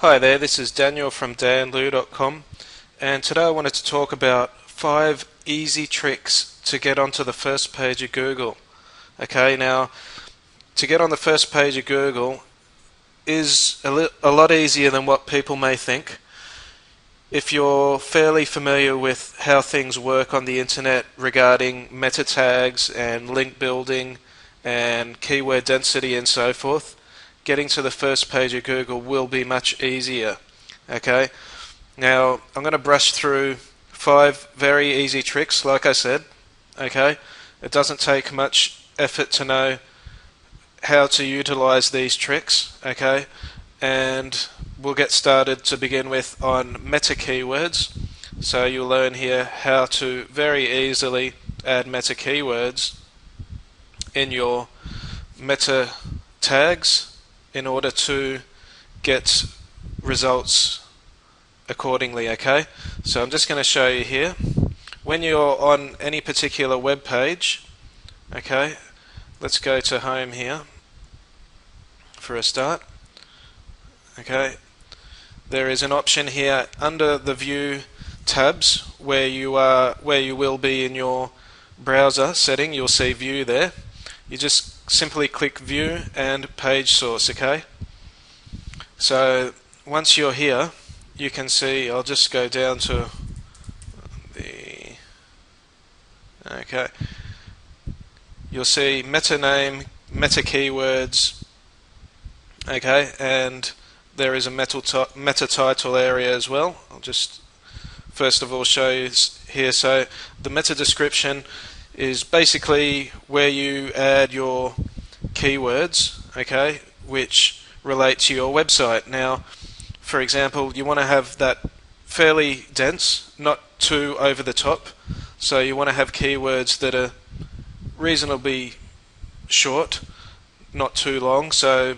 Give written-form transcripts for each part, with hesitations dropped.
Hi there, this is Daniel from danlu.com, and today I wanted to talk about 5 easy tricks to get onto the first page of Google. Okay, now to get on the first page of Google is a lot easier than what people may think. If you're fairly familiar with how things work on the internet regarding meta tags and link building and keyword density and so forth, getting to the first page of Google will be much easier. Okay, now I'm going to brush through 5 very easy tricks, like I said. Okay, it doesn't take much effort to know how to utilize these tricks. Okay, and we'll get started to begin with on meta keywords. So you'll learn here how to very easily add meta keywords in your meta tags in order to get results accordingly. Okay, so I'm just going to show you here. When you're on any particular web page, okay, let's go to home here for a start. Okay, there is an option here under the view tabs where you will be in your browser setting. You'll see view there. You just simply click view and page source. Okay, so once you're here, you can see, I'll just go down to the, okay, you'll see meta name, meta keywords, okay, and there is a meta title area as well. I'll just first of all show you here. So the meta description is basically where you add your keywords, okay, which relate to your website. Now, for example, you want to have that fairly dense, not too over the top. So you want to have keywords that are reasonably short, not too long. So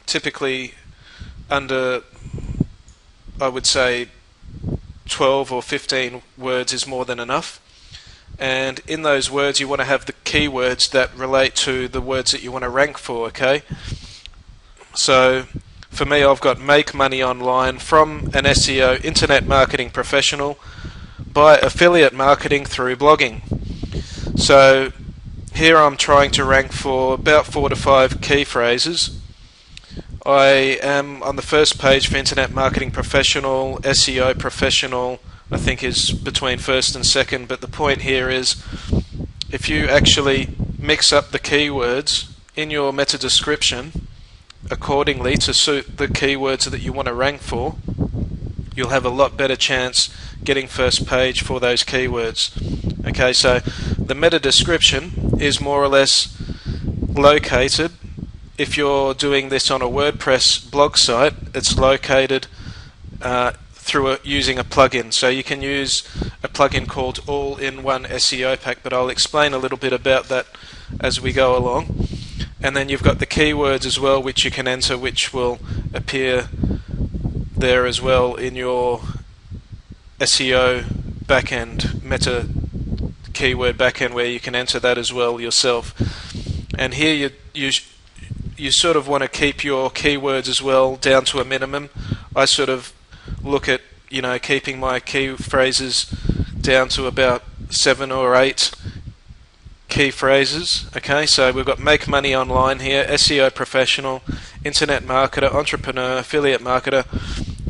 typically under, I would say, 12 or 15 words is more than enough. And in those words you want to have the keywords that relate to the words that you want to rank for. Okay, so for me, I've got make money online from an SEO internet marketing professional by affiliate marketing through blogging. So here I'm trying to rank for about 4 to 5 key phrases. I am on the first page for internet marketing professional. SEO professional I think is between first and second, but the point here is if you actually mix up the keywords in your meta description accordingly to suit the keywords that you want to rank for, you'll have a lot better chance getting first page for those keywords. Okay, so the meta description is more or less located. If you're doing this on a WordPress blog site, it's located using a plugin. So you can use a plugin called All-in-One SEO Pack, but I'll explain a little bit about that as we go along. And then you've got the keywords as well, which you can enter, which will appear there as well in your SEO backend, meta keyword backend, where you can enter that as well yourself. And here you sort of want to keep your keywords as well down to a minimum. I sort of look at, keeping my key phrases down to about 7 or 8 key phrases. Okay, so we've got make money online here, SEO professional, internet marketer, entrepreneur, affiliate marketer,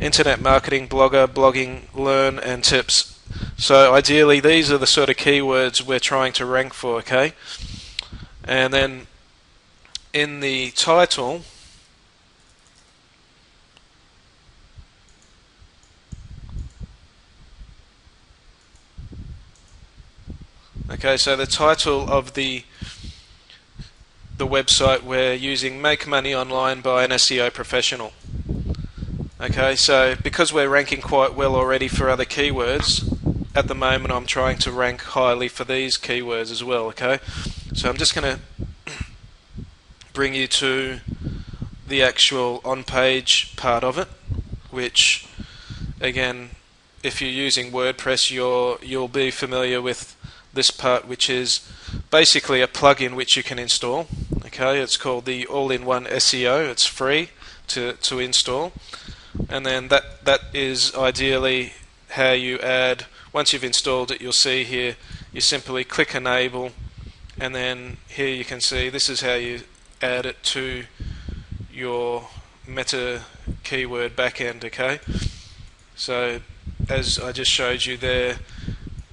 internet marketing, blogger, blogging, learn, and tips. So ideally these are the sort of keywords we're trying to rank for. Okay, and then in the title, okay, so the title of the website we're using, make money online by an SEO professional. Okay, so because we're ranking quite well already for other keywords, at the moment I'm trying to rank highly for these keywords as well. Okay, so I'm just going to bring you to the actual on-page part of it, which again, if you're using WordPress, you'll be familiar with this part, which is basically a plugin which you can install. Okay, it's called the All-in-One SEO. It's free to install. and then that is ideally how you add. Once you've installed it, you'll see here you simply click enable, and then here you can see this is how you add it to your meta keyword backend. Okay, so as I just showed you there,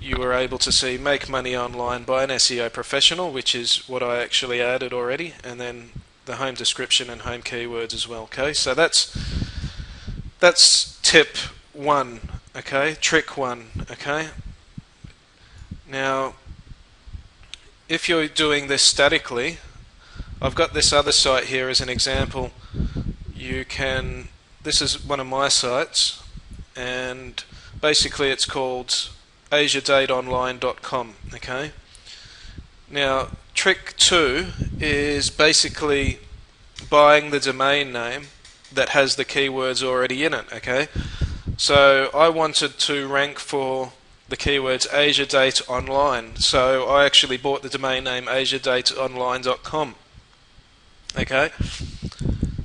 you were able to see make money online by an SEO professional, which is what I actually added already, and then the home description and home keywords as well. Okay, so that's tip 1. Okay, trick 1. Okay, now if you're doing this statically, I've got this other site here as an example. This is one of my sites, and basically it's called asiadateonline.com. Okay, now trick 2 is basically buying the domain name that has the keywords already in it. Okay, so I wanted to rank for the keywords Asia Date Online, so I actually bought the domain name asiadateonline.com. Okay,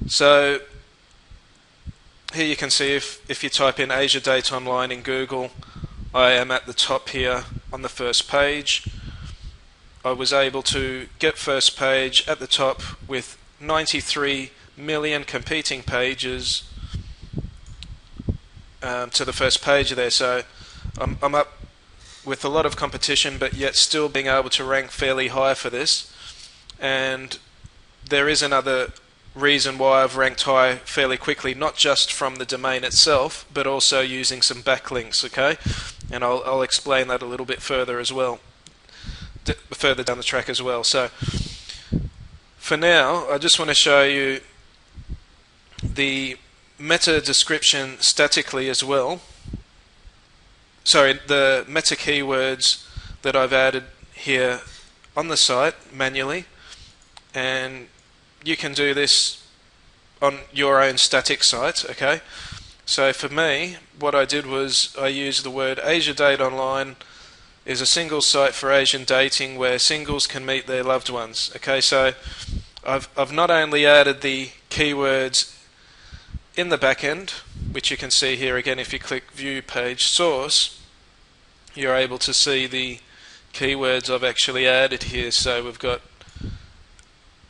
so here you can see if you type in Asia Date Online in Google, I am at the top here on the first page. I was able to get first page at the top with 93 million competing pages to the first page there. So I'm up with a lot of competition, but yet still being able to rank fairly high for this. And there is another reason why I've ranked high fairly quickly, not just from the domain itself, but also using some backlinks. Okay, and I'll explain that a little bit further as well, further down the track as well. So for now, I just want to show you the meta description statically as well. Sorry, the meta keywords that I've added here on the site manually, and you can do this on your own static site. Okay, so for me, what I did was I used the word Asia Date Online is a single site for Asian dating where singles can meet their loved ones. Okay, so I've not only added the keywords in the back end, which you can see here again if you click View Page Source, you're able to see the keywords I've actually added here. So we've got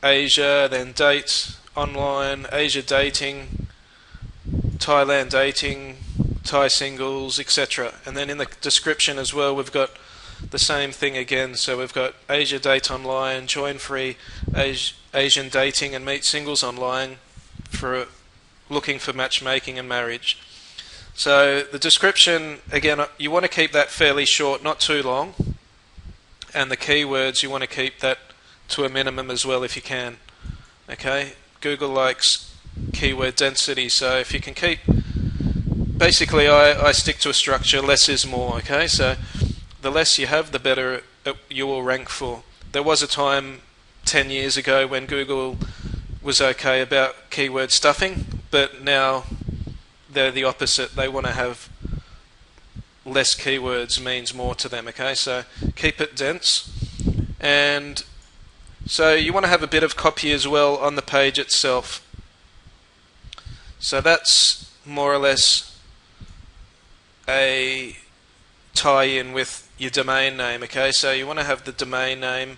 Asia, then date, online, Asia dating, Thailand dating, Thai singles, etc. And then in the description as well, we've got the same thing again. So we've got Asia Date Online, join free Asian dating and meet singles online for looking for matchmaking and marriage. So the description, again, you want to keep that fairly short, not too long. And the keywords, you want to keep that to a minimum as well if you can. Okay, Google likes keyword density, so if you can keep, basically I stick to a structure, less is more. Okay, so the less you have, the better you will rank for. There was a time 10 years ago when Google was okay about keyword stuffing, but now they're the opposite. They want to have less keywords means more to them. Okay, so keep it dense. And so you want to have a bit of copy as well on the page itself. So that's more or less a tie-in with your domain name. Okay, so you want to have the domain name,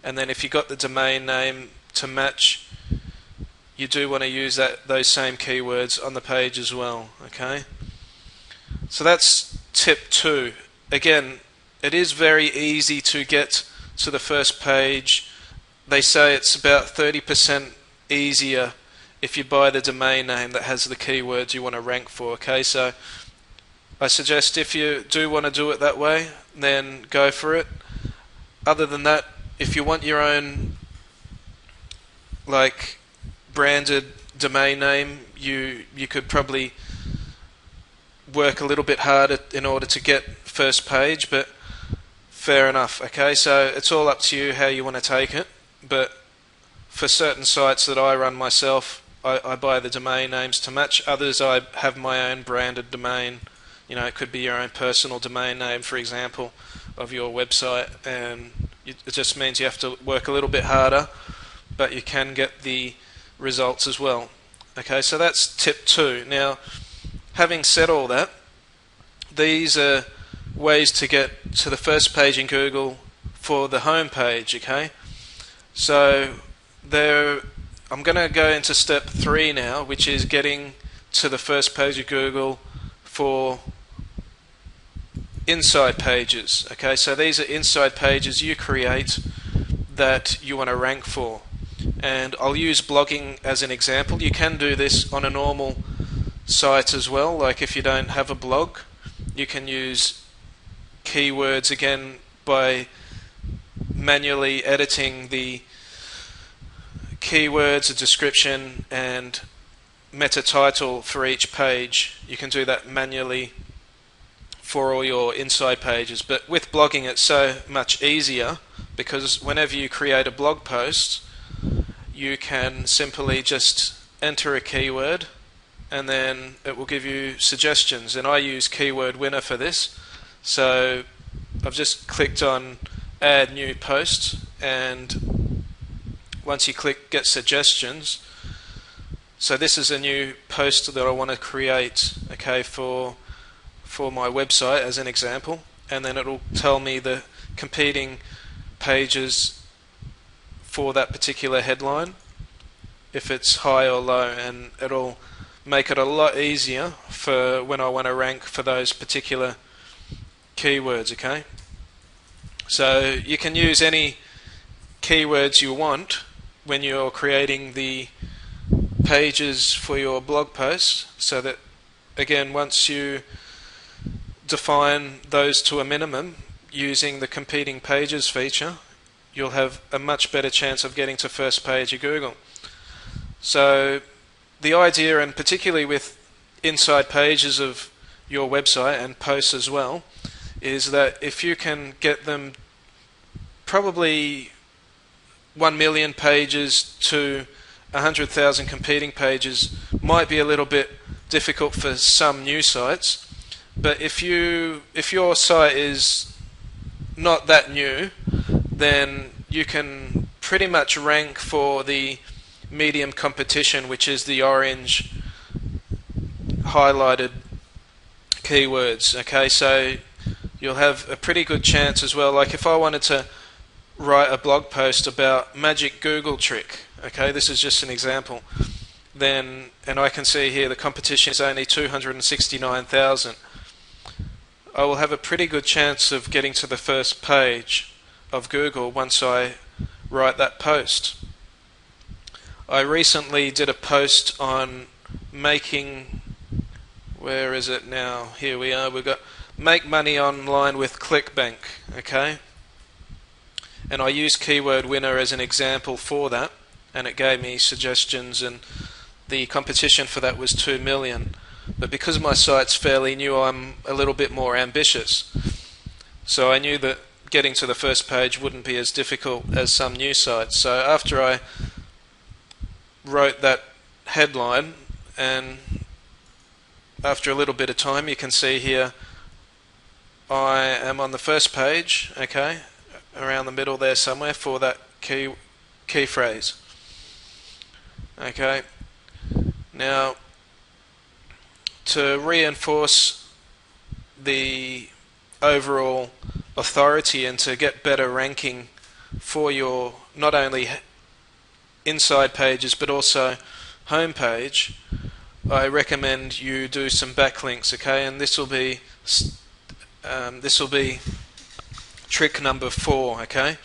and then if you got the domain name to match, you do want to use those same keywords on the page as well. Okay, so that's tip 2. Again, it is very easy to get to the first page. They say it's about 30% easier if you buy the domain name that has the keywords you want to rank for. Okay, so I suggest if you do want to do it that way, then go for it. Other than that, if you want your own like branded domain name, you could probably work a little bit harder in order to get first page, but fair enough. Okay, so it's all up to you how you want to take it, but for certain sites that I run myself, I buy the domain names to match. Others, I have my own branded domain. You know, it could be your own personal domain name, for example, of your website, and it just means you have to work a little bit harder, but you can get the results as well. Okay, so that's tip 2. Now, having said all that, these are ways to get to the first page in Google for the home page. Okay, so I'm going to go into step 3 now, which is getting to the first page of Google for inside pages. Okay, so these are inside pages you create that you want to rank for. And I'll use blogging as an example. You can do this on a normal site as well. Like if you don't have a blog, you can use keywords again by manually editing the keywords, a description, and meta title for each page. You can do that manually for all your inside pages. But with blogging, it's so much easier because whenever you create a blog post, you can simply just enter a keyword and then it will give you suggestions. And I use Keyword Winner for this. So I've just clicked on Add New Post, and once you click Get Suggestions, so this is a new post that I want to create, okay, for my website as an example, and then it'll tell me the competing pages for that particular headline, if it's high or low, and it'll make it a lot easier for when I want to rank for those particular keywords. Okay, so you can use any keywords you want when you're creating the pages for your blog posts, so that again, once you define those to a minimum using the competing pages feature, you'll have a much better chance of getting to first page of Google. So the idea, and particularly with inside pages of your website and posts as well, is that if you can get them probably 1 million pages to 100,000 competing pages might be a little bit difficult for some new sites, but if your site is not that new, then you can pretty much rank for the medium competition, which is the orange highlighted keywords. Okay, so you'll have a pretty good chance as well. Like if I wanted to write a blog post about magic Google trick, okay, this is just an example, then, and I can see here the competition is only 269,000, I will have a pretty good chance of getting to the first page of Google once I write that post. I recently did a post on making, where is it now? Here we are. We've got make money online with ClickBank. Okay, and I used Keyword Winner as an example for that, and it gave me suggestions, and the competition for that was 2 million. But because my site's fairly new, I'm a little bit more ambitious. So I knew that getting to the first page wouldn't be as difficult as some new sites. So after I wrote that headline, and after a little bit of time, you can see here I am on the first page, okay, around the middle there somewhere for that key phrase. Okay, now to reinforce the overall authority and to get better ranking for your not only inside pages but also home page, I recommend you do some backlinks. Okay, and this will be trick number 4. Okay,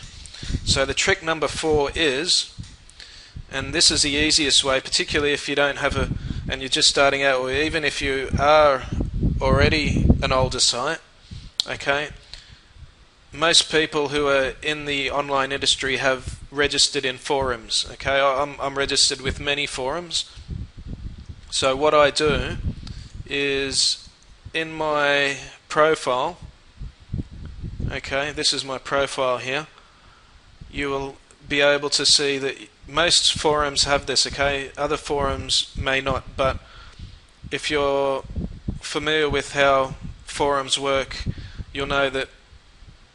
so the trick number 4 is, and this is the easiest way, particularly if you don't have a, and you're just starting out, or even if you are already an older site. Okay, most people who are in the online industry have registered in forums. Okay, I'm registered with many forums. So what I do is in my profile, okay, this is my profile here, you will be able to see that most forums have this. Okay, other forums may not, but if you're familiar with how forums work, you'll know that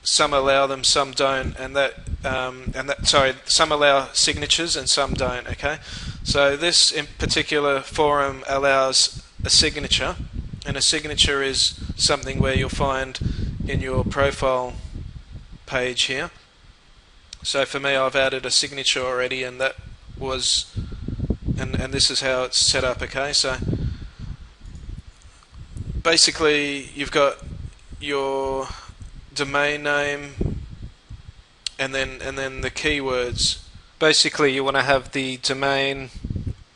some allow them, some don't, and that some allow signatures and some don't. Okay, so this in particular forum allows a signature, and a signature is something where you'll find in your profile page here. So for me, I've added a signature already, and that was, and this is how it's set up. Okay, so basically you've got your domain name and then the keywords. Basically you want to have the domain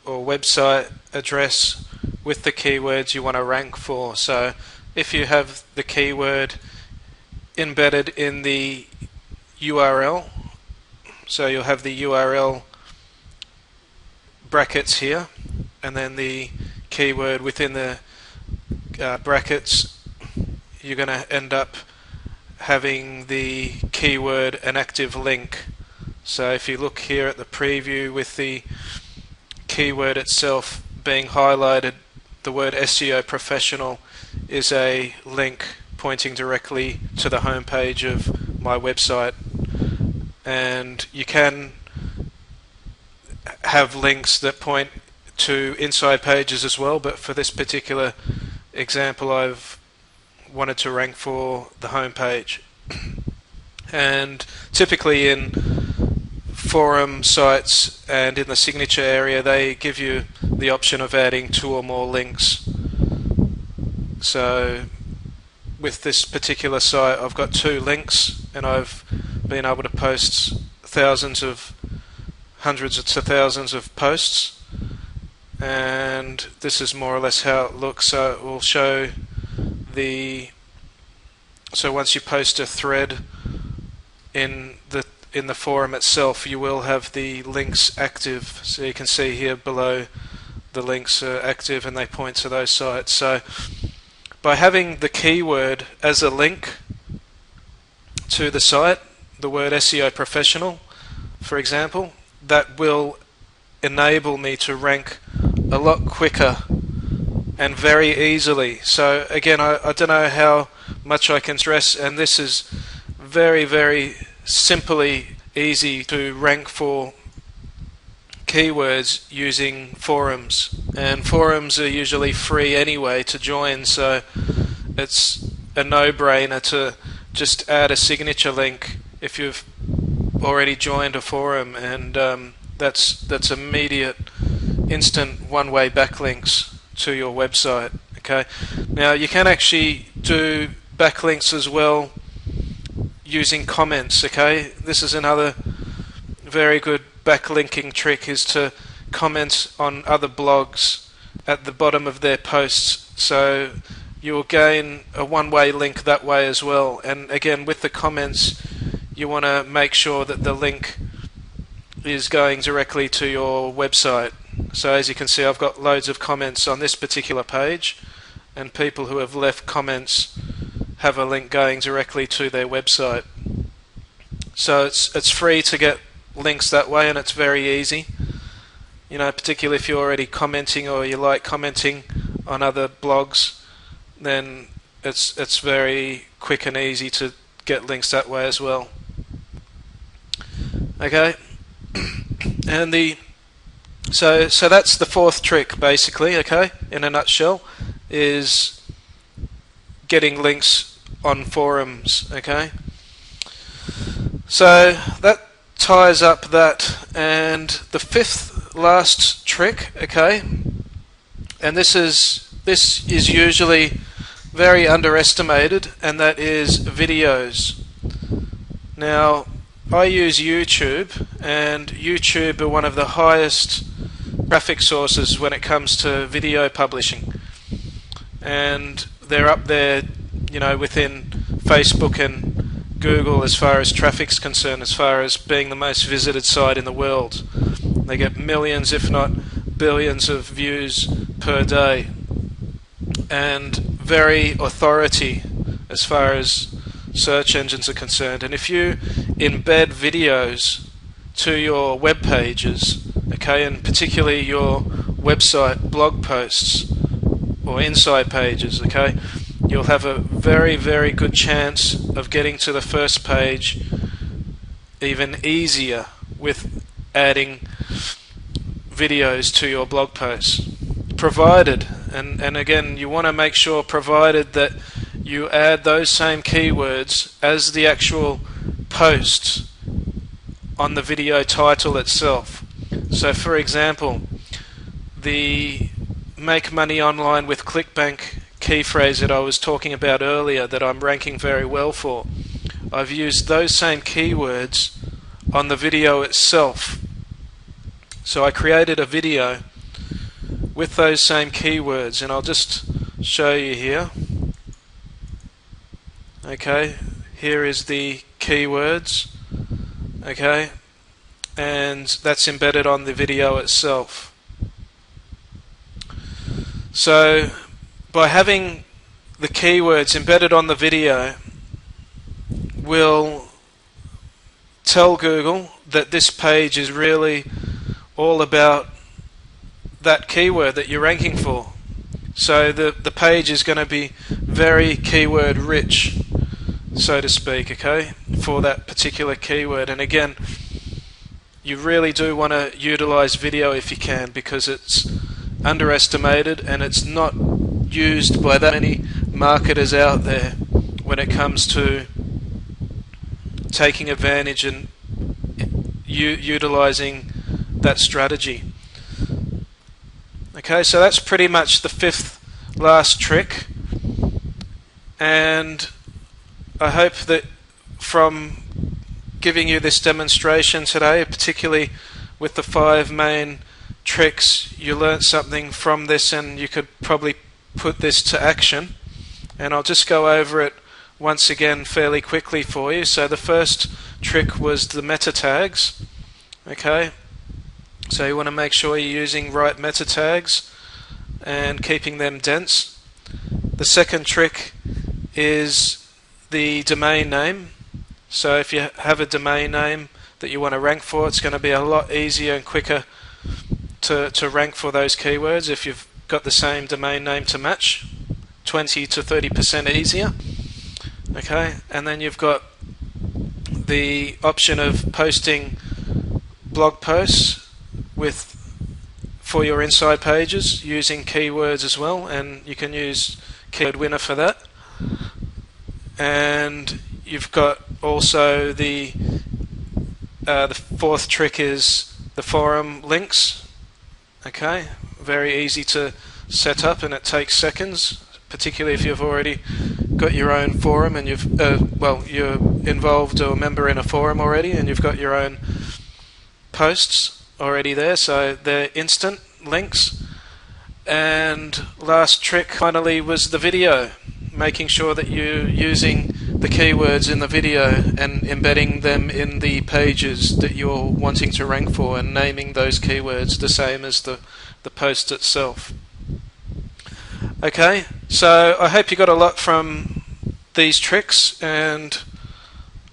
or website address with the keywords you want to rank for. So if you have the keyword embedded in the URL, so you'll have the URL brackets here, and then the keyword within the brackets, you're going to end up having the keyword an active link. So if you look here at the preview with the keyword itself being highlighted, the word SEO professional is a link pointing directly to the home page of my website. And you can have links that point to inside pages as well, but for this particular example I've wanted to rank for the home page. And typically in forum sites and in the signature area, they give you the option of adding 2 or more links. So with this particular site I've got 2 links, and I've been able to post hundreds to thousands of posts, and this is more or less how it looks. So it will show so once you post a thread in the forum itself, you will have the links active. So you can see here below the links are active and they point to those sites. So by having the keyword as a link to the site, the word SEO professional, for example, that will enable me to rank a lot quicker and very easily. So again, I don't know how much I can stress, and this is very, very simply easy to rank for keywords using forums, and forums are usually free anyway to join, so it's a no-brainer to just add a signature link if you've already joined a forum, and that's immediate, instant one-way backlinks to your website. Okay, now you can actually do backlinks as well using comments. Okay, this is another very good backlinking trick, is to comment on other blogs at the bottom of their posts, so you'll gain a one-way link that way as well. And again, with the comments, you want to make sure that the link is going directly to your website. So as you can see, I've got loads of comments on this particular page, and people who have left comments have a link going directly to their website. So it's free to get links that way, and it's very easy. You know, particularly if you're already commenting or you like commenting on other blogs, then it's very quick and easy to get links that way as well. Okay, and so that's the 4th trick basically. Okay, in a nutshell, is getting links on forums. Okay, so that ties up that. And the 5th last trick, okay, and this is usually very underestimated, and that is videos. Now I use YouTube, and YouTube are one of the highest traffic sources when it comes to video publishing, and they're up there, you know, within Facebook and Google as far as traffic's concerned, as far as being the most visited site in the world. They get millions, if not billions, of views per day, and very authority as far as search engines are concerned. And if you embed videos to your web pages, okay, and particularly your website blog posts or inside pages, okay, you'll have a very, very good chance of getting to the first page even easier with adding videos to your blog posts, provided, and again, you want to make sure, provided that you add those same keywords as the actual post on the video title itself. So for example, the make money online with ClickBank key phrase that I was talking about earlier that I'm ranking very well for, I've used those same keywords on the video itself. So I created a video with those same keywords, and I'll just show you here. Okay, here is the keywords, okay, and that's embedded on the video itself. So by having the keywords embedded on the video, will tell Google that this page is really all about that keyword that you're ranking for. So the page is going to be very keyword rich, so to speak, okay, for that particular keyword. And again, you really do want to utilize video if you can, because it's underestimated and it's not used by that many marketers out there when it comes to taking advantage and utilizing that strategy. Okay, so that's pretty much the fifth last trick, and I hope that from giving you this demonstration today, particularly with the 5 main tricks, you learned something from this and you could probably put this to action. And I'll just go over it once again fairly quickly for you. So the first trick was the meta tags. Okay, so you want to make sure you're using right meta tags and keeping them dense. The second trick is the domain name. So if you have a domain name that you want to rank for, it's going to be a lot easier and quicker to rank for those keywords if you've got the same domain name to match. 20 to 30% easier. Okay, and then you've got the option of posting blog posts for your inside pages using keywords as well, and you can use Keyword Winner for that. And you've got also the fourth trick is the forum links. Okay, very easy to set up and it takes seconds, particularly if you've already got your own forum and you're involved or a member in a forum already and you've got your own posts already there, so they're instant links. And last trick finally was the video, making sure that you're using the keywords in the video and embedding them in the pages that you're wanting to rank for and naming those keywords the same as the post itself. Okay, so I hope you got a lot from these tricks, and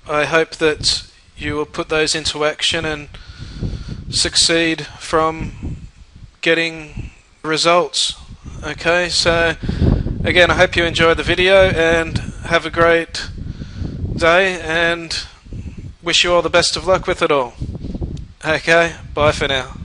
I hope that you will put those into action and succeed from getting results. Okay, so again, I hope you enjoyed the video and have a great day, and wish you all the best of luck with it all. Okay, bye for now.